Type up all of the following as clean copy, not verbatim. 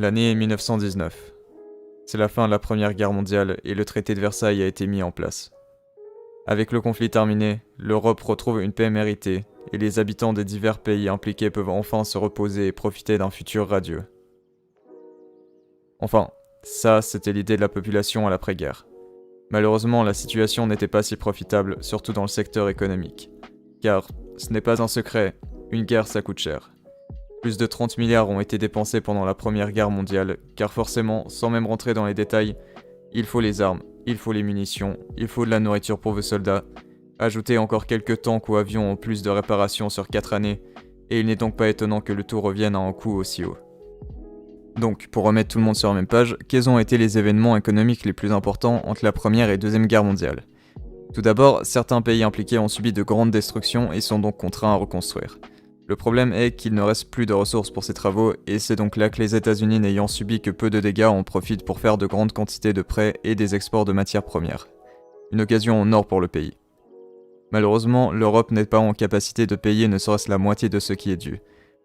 L'année est 1919. C'est la fin de la Première Guerre mondiale et le traité de Versailles a été mis en place. Avec le conflit terminé, l'Europe retrouve une paix méritée et les habitants des divers pays impliqués peuvent enfin se reposer et profiter d'un futur radieux. Enfin, ça, c'était l'idée de la population à l'après-guerre. Malheureusement, la situation n'était pas si profitable, surtout dans le secteur économique. Car, ce n'est pas un secret, une guerre ça coûte cher. Plus de 30 milliards ont été dépensés pendant la Première Guerre mondiale, car forcément, sans même rentrer dans les détails, il faut les armes, il faut les munitions, il faut de la nourriture pour vos soldats, ajouter encore quelques tanks ou avions en plus de réparations sur 4 années, et il n'est donc pas étonnant que le tout revienne à un coût aussi haut. Donc, pour remettre tout le monde sur la même page, quels ont été les événements économiques les plus importants entre la Première et Deuxième Guerre mondiale ? Tout d'abord, certains pays impliqués ont subi de grandes destructions et sont donc contraints à reconstruire. Le problème est qu'il ne reste plus de ressources pour ces travaux, et c'est donc là que les États-Unis n'ayant subi que peu de dégâts en profitent pour faire de grandes quantités de prêts et des exports de matières premières. Une occasion en or pour le pays. Malheureusement, l'Europe n'est pas en capacité de payer ne serait-ce la moitié de ce qui est dû.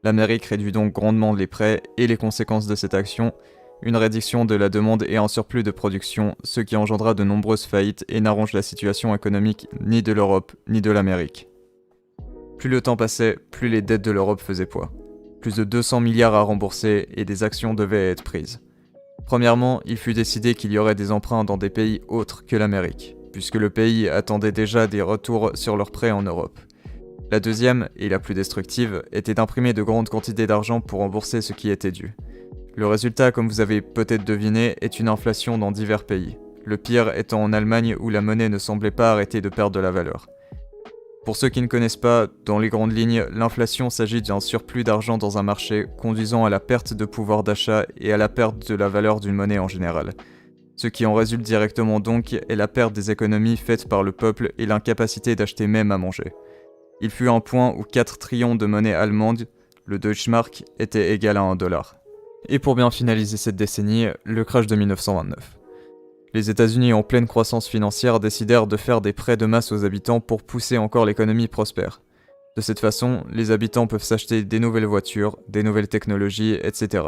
L'Amérique réduit donc grandement les prêts et les conséquences de cette action, une réduction de la demande et un surplus de production, ce qui engendra de nombreuses faillites et n'arrange la situation économique ni de l'Europe ni de l'Amérique. Plus le temps passait, plus les dettes de l'Europe faisaient poids. Plus de 200 milliards à rembourser et des actions devaient être prises. Premièrement, il fut décidé qu'il y aurait des emprunts dans des pays autres que l'Amérique, puisque le pays attendait déjà des retours sur leurs prêts en Europe. La deuxième, et la plus destructive, était d'imprimer de grandes quantités d'argent pour rembourser ce qui était dû. Le résultat, comme vous avez peut-être deviné, est une inflation dans divers pays. Le pire étant en Allemagne où la monnaie ne semblait pas arrêter de perdre de la valeur. Pour ceux qui ne connaissent pas, dans les grandes lignes, l'inflation s'agit d'un surplus d'argent dans un marché, conduisant à la perte de pouvoir d'achat et à la perte de la valeur d'une monnaie en général. Ce qui en résulte directement donc est la perte des économies faites par le peuple et l'incapacité d'acheter même à manger. Il fut un point où 4 trillions de monnaie allemande, le Deutschmark, était égal à $1. Et pour bien finaliser cette décennie, le crash de 1929. Les États-Unis en pleine croissance financière décidèrent de faire des prêts de masse aux habitants pour pousser encore l'économie prospère. De cette façon, les habitants peuvent s'acheter des nouvelles voitures, des nouvelles technologies, etc.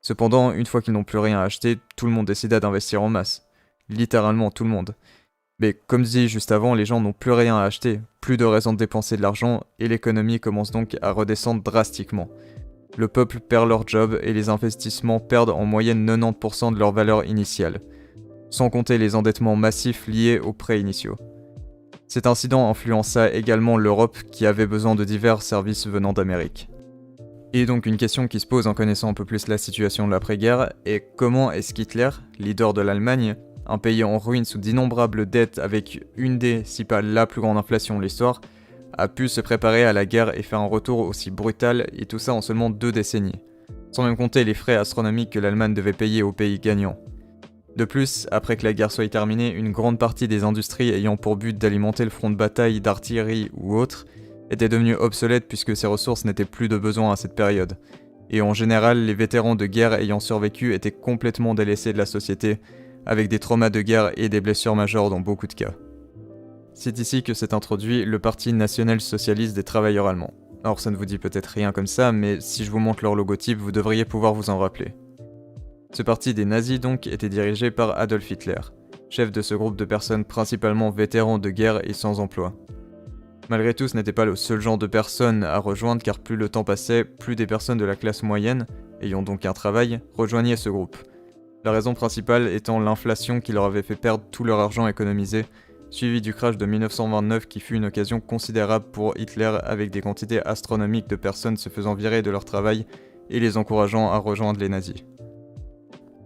Cependant, une fois qu'ils n'ont plus rien à acheter, tout le monde décida d'investir en masse. Littéralement tout le monde. Mais comme dit juste avant, les gens n'ont plus rien à acheter, plus de raison de dépenser de l'argent, et l'économie commence donc à redescendre drastiquement. Le peuple perd leur job et les investissements perdent en moyenne 90% de leur valeur initiale, sans compter les endettements massifs liés aux prêts initiaux. Cet incident influença également l'Europe qui avait besoin de divers services venant d'Amérique. Et donc une question qui se pose en connaissant un peu plus la situation de l'après-guerre est comment est-ce qu'Hitler, leader de l'Allemagne, un pays en ruine sous d'innombrables dettes avec une des, si pas la plus grande inflation de l'histoire, a pu se préparer à la guerre et faire un retour aussi brutal, et tout ça en seulement 2 décennies, sans même compter les frais astronomiques que l'Allemagne devait payer aux pays gagnants. De plus, après que la guerre soit terminée, une grande partie des industries ayant pour but d'alimenter le front de bataille d'artillerie ou autre étaient devenues obsolètes puisque ces ressources n'étaient plus de besoin à cette période. Et en général, les vétérans de guerre ayant survécu étaient complètement délaissés de la société, avec des traumas de guerre et des blessures majeures dans beaucoup de cas. C'est ici que s'est introduit le Parti national-socialiste des travailleurs allemands. Alors ça ne vous dit peut-être rien comme ça, mais si je vous montre leur logotype, vous devriez pouvoir vous en rappeler. Ce parti des nazis donc était dirigé par Adolf Hitler, chef de ce groupe de personnes principalement vétérans de guerre et sans emploi. Malgré tout, ce n'était pas le seul genre de personnes à rejoindre car plus le temps passait, plus des personnes de la classe moyenne, ayant donc un travail, rejoignaient ce groupe. La raison principale étant l'inflation qui leur avait fait perdre tout leur argent économisé, suivi du crash de 1929 qui fut une occasion considérable pour Hitler avec des quantités astronomiques de personnes se faisant virer de leur travail et les encourageant à rejoindre les nazis.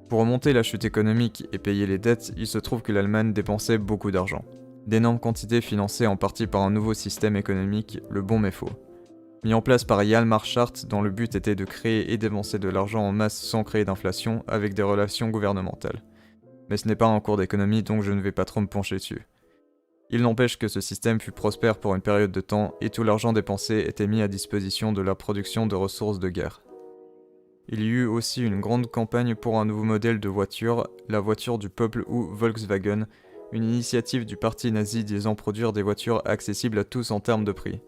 Pour remonter la chute économique et payer les dettes, il se trouve que l'Allemagne dépensait beaucoup d'argent. D'énormes quantités financées en partie par un nouveau système économique, le bon mais faux. Mis en place par Hjalmar Schacht dont le but était de créer et dépenser de l'argent en masse sans créer d'inflation avec des relations gouvernementales. Mais ce n'est pas un cours d'économie donc je ne vais pas trop me pencher dessus. Il n'empêche que ce système fut prospère pour une période de temps et tout l'argent dépensé était mis à disposition de la production de ressources de guerre. Il y eut aussi une grande campagne pour un nouveau modèle de voiture, la voiture du peuple ou Volkswagen, une initiative du parti nazi disant produire des voitures accessibles à tous en termes de prix.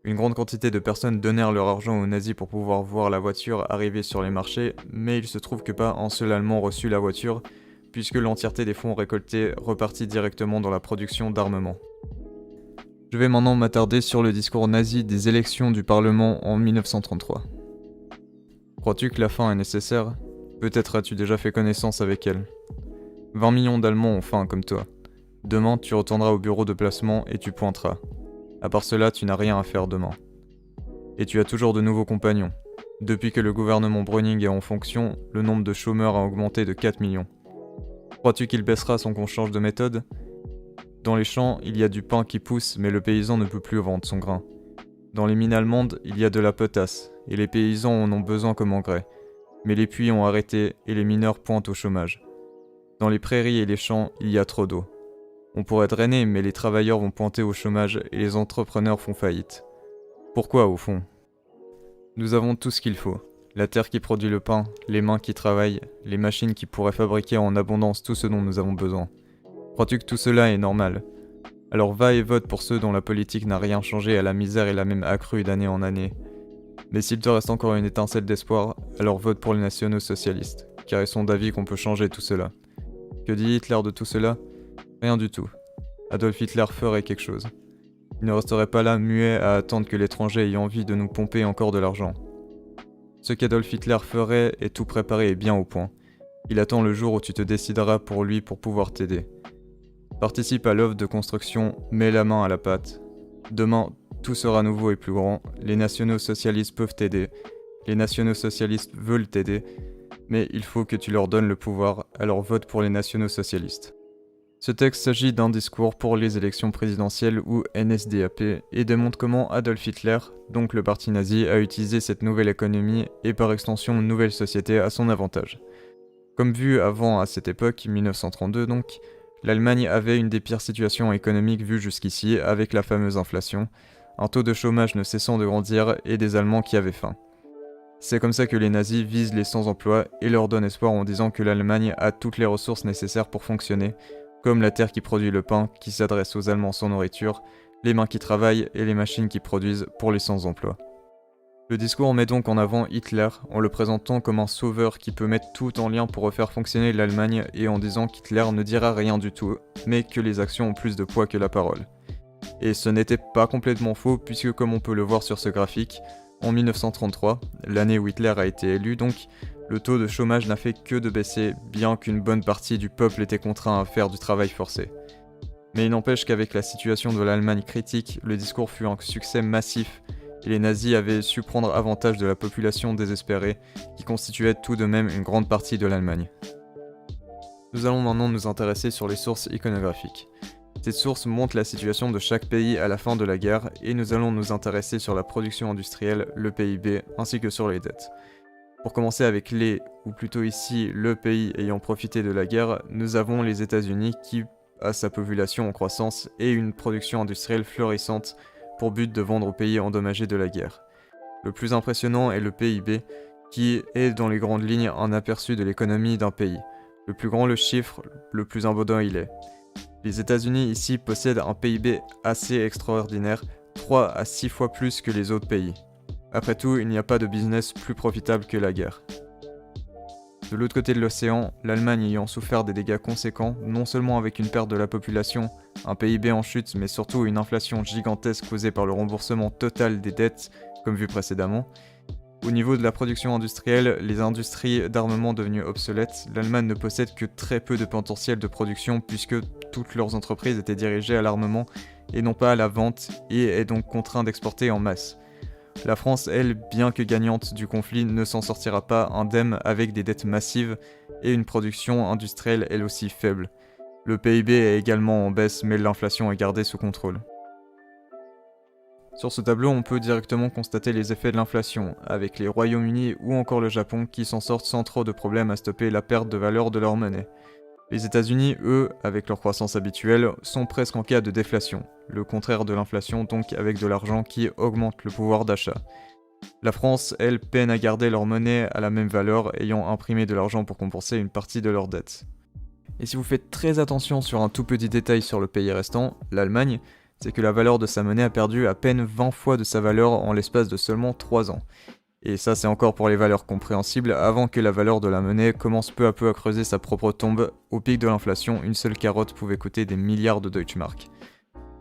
Une grande quantité de personnes donnèrent leur argent aux nazis pour pouvoir voir la voiture arriver sur les marchés, mais il se trouve que pas un seul Allemand reçut la voiture, puisque l'entièreté des fonds récoltés repartit directement dans la production d'armements. Je vais maintenant m'attarder sur le discours nazi des élections du Parlement en 1933. Crois-tu que la fin est nécessaire ? Peut-être as-tu déjà fait connaissance avec elle. 20 millions d'Allemands ont faim comme toi. Demain, tu retourneras au bureau de placement et tu pointeras. À part cela, tu n'as rien à faire demain. Et tu as toujours de nouveaux compagnons. Depuis que le gouvernement Browning est en fonction, le nombre de chômeurs a augmenté de 4 millions. Crois-tu qu'il baissera sans qu'on change de méthode ? Dans les champs, il y a du pain qui pousse, mais le paysan ne peut plus vendre son grain. Dans les mines allemandes, il y a de la potasse, et les paysans en ont besoin comme engrais. Mais les puits ont arrêté, et les mineurs pointent au chômage. Dans les prairies et les champs, il y a trop d'eau. On pourrait drainer, mais les travailleurs vont pointer au chômage, et les entrepreneurs font faillite. Pourquoi, au fond ? Nous avons tout ce qu'il faut. La terre qui produit le pain, les mains qui travaillent, les machines qui pourraient fabriquer en abondance tout ce dont nous avons besoin. Crois-tu que tout cela est normal ? Alors va et vote pour ceux dont la politique n'a rien changé à la misère et l'a même accrue d'année en année. Mais s'il te reste encore une étincelle d'espoir, alors vote pour les nationaux socialistes, car ils sont d'avis qu'on peut changer tout cela. Que dit Hitler de tout cela ? Rien du tout. Adolf Hitler ferait quelque chose. Il ne resterait pas là muet à attendre que l'étranger ait envie de nous pomper encore de l'argent. Ce qu'Adolf Hitler ferait est tout préparé et bien au point. Il attend le jour où tu te décideras pour lui pour pouvoir t'aider. Participe à l'œuvre de construction, mets la main à la pâte. Demain, tout sera nouveau et plus grand, les nationaux socialistes peuvent t'aider, les nationaux socialistes veulent t'aider, mais il faut que tu leur donnes le pouvoir, alors vote pour les nationaux socialistes. Ce texte s'agit d'un discours pour les élections présidentielles ou NSDAP et démontre comment Adolf Hitler, donc le parti nazi, a utilisé cette nouvelle économie et par extension une nouvelle société à son avantage. Comme vu avant à cette époque, 1932 donc, l'Allemagne avait une des pires situations économiques vues jusqu'ici avec la fameuse inflation, un taux de chômage ne cessant de grandir et des Allemands qui avaient faim. C'est comme ça que les nazis visent les sans-emploi et leur donnent espoir en disant que l'Allemagne a toutes les ressources nécessaires pour fonctionner, comme la terre qui produit le pain, qui s'adresse aux Allemands sans nourriture, les mains qui travaillent et les machines qui produisent pour les sans-emploi. Le discours met donc en avant Hitler en le présentant comme un sauveur qui peut mettre tout en lien pour refaire fonctionner l'Allemagne et en disant qu'Hitler ne dira rien du tout, mais que les actions ont plus de poids que la parole. Et ce n'était pas complètement faux puisque comme on peut le voir sur ce graphique, en 1933, l'année où Hitler a été élu donc, le taux de chômage n'a fait que de baisser, bien qu'une bonne partie du peuple était contraint à faire du travail forcé. Mais il n'empêche qu'avec la situation de l'Allemagne critique, le discours fut un succès massif, et les nazis avaient su prendre avantage de la population désespérée, qui constituait tout de même une grande partie de l'Allemagne. Nous allons maintenant nous intéresser sur les sources iconographiques. Ces sources montrent la situation de chaque pays à la fin de la guerre, et nous allons nous intéresser sur la production industrielle, le PIB, ainsi que sur les dettes. Pour commencer avec ou plutôt ici, le pays ayant profité de la guerre, nous avons les États-Unis qui a sa population en croissance et une production industrielle florissante pour but de vendre aux pays endommagés de la guerre. Le plus impressionnant est le PIB, qui est dans les grandes lignes un aperçu de l'économie d'un pays. Le plus grand le chiffre, le plus abondant il est. Les États-Unis ici possèdent un PIB assez extraordinaire, 3 à 6 fois plus que les autres pays. Après tout, il n'y a pas de business plus profitable que la guerre. De l'autre côté de l'océan, l'Allemagne ayant souffert des dégâts conséquents, non seulement avec une perte de la population, un PIB en chute, mais surtout une inflation gigantesque causée par le remboursement total des dettes, comme vu précédemment. Au niveau de la production industrielle, les industries d'armement devenues obsolètes, l'Allemagne ne possède que très peu de potentiel de production puisque toutes leurs entreprises étaient dirigées à l'armement et non pas à la vente et est donc contrainte d'exporter en masse. La France, elle, bien que gagnante du conflit, ne s'en sortira pas indemne avec des dettes massives et une production industrielle elle aussi faible. Le PIB est également en baisse mais l'inflation est gardée sous contrôle. Sur ce tableau, on peut directement constater les effets de l'inflation, avec les Royaumes-Unis ou encore le Japon qui s'en sortent sans trop de problèmes à stopper la perte de valeur de leur monnaie. Les États-Unis, eux, avec leur croissance habituelle, sont presque en cas de déflation, le contraire de l'inflation donc avec de l'argent qui augmente le pouvoir d'achat. La France, elle, peine à garder leur monnaie à la même valeur, ayant imprimé de l'argent pour compenser une partie de leurs dettes. Et si vous faites très attention sur un tout petit détail sur le pays restant, l'Allemagne, c'est que la valeur de sa monnaie a perdu à peine 20 fois de sa valeur en l'espace de seulement 3 ans. Et ça c'est encore pour les valeurs compréhensibles, avant que la valeur de la monnaie commence peu à peu à creuser sa propre tombe. Au pic de l'inflation, une seule carotte pouvait coûter des milliards de Deutschmark.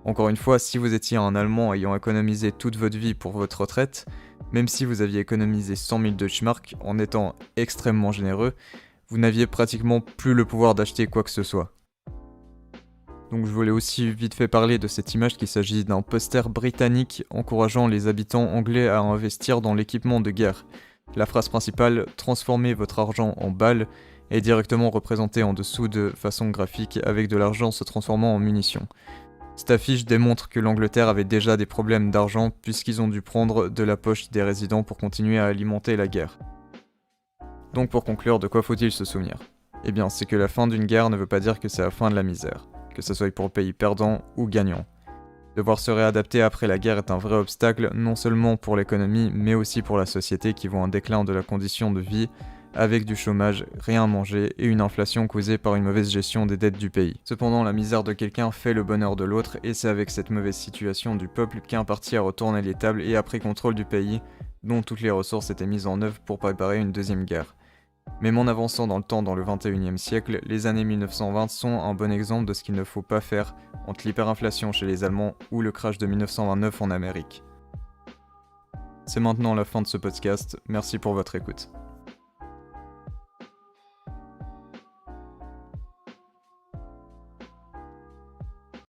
Encore une fois, si vous étiez un Allemand ayant économisé toute votre vie pour votre retraite, même si vous aviez économisé 100 000 Deutschmark en étant extrêmement généreux, vous n'aviez pratiquement plus le pouvoir d'acheter quoi que ce soit. Donc je voulais aussi vite fait parler de cette image qu'il s'agit d'un poster britannique encourageant les habitants anglais à investir dans l'équipement de guerre. La phrase principale « Transformez votre argent en balles » est directement représentée en dessous de façon graphique avec de l'argent se transformant en munitions. Cette affiche démontre que l'Angleterre avait déjà des problèmes d'argent puisqu'ils ont dû prendre de la poche des résidents pour continuer à alimenter la guerre. Donc pour conclure, de quoi faut-il se souvenir ? Eh bien, c'est que la fin d'une guerre ne veut pas dire que c'est la fin de la misère, que ce soit pour le pays perdant ou gagnant. Devoir se réadapter après la guerre est un vrai obstacle, non seulement pour l'économie, mais aussi pour la société qui voit un déclin de la condition de vie, avec du chômage, rien à manger et une inflation causée par une mauvaise gestion des dettes du pays. Cependant, la misère de quelqu'un fait le bonheur de l'autre, et c'est avec cette mauvaise situation du peuple qu'un parti a retourné les tables et a pris contrôle du pays, dont toutes les ressources étaient mises en œuvre pour préparer une deuxième guerre. Même en avançant dans le temps dans le 21e siècle, les années 1920 sont un bon exemple de ce qu'il ne faut pas faire entre l'hyperinflation chez les Allemands ou le crash de 1929 en Amérique. C'est maintenant la fin de ce podcast, merci pour votre écoute.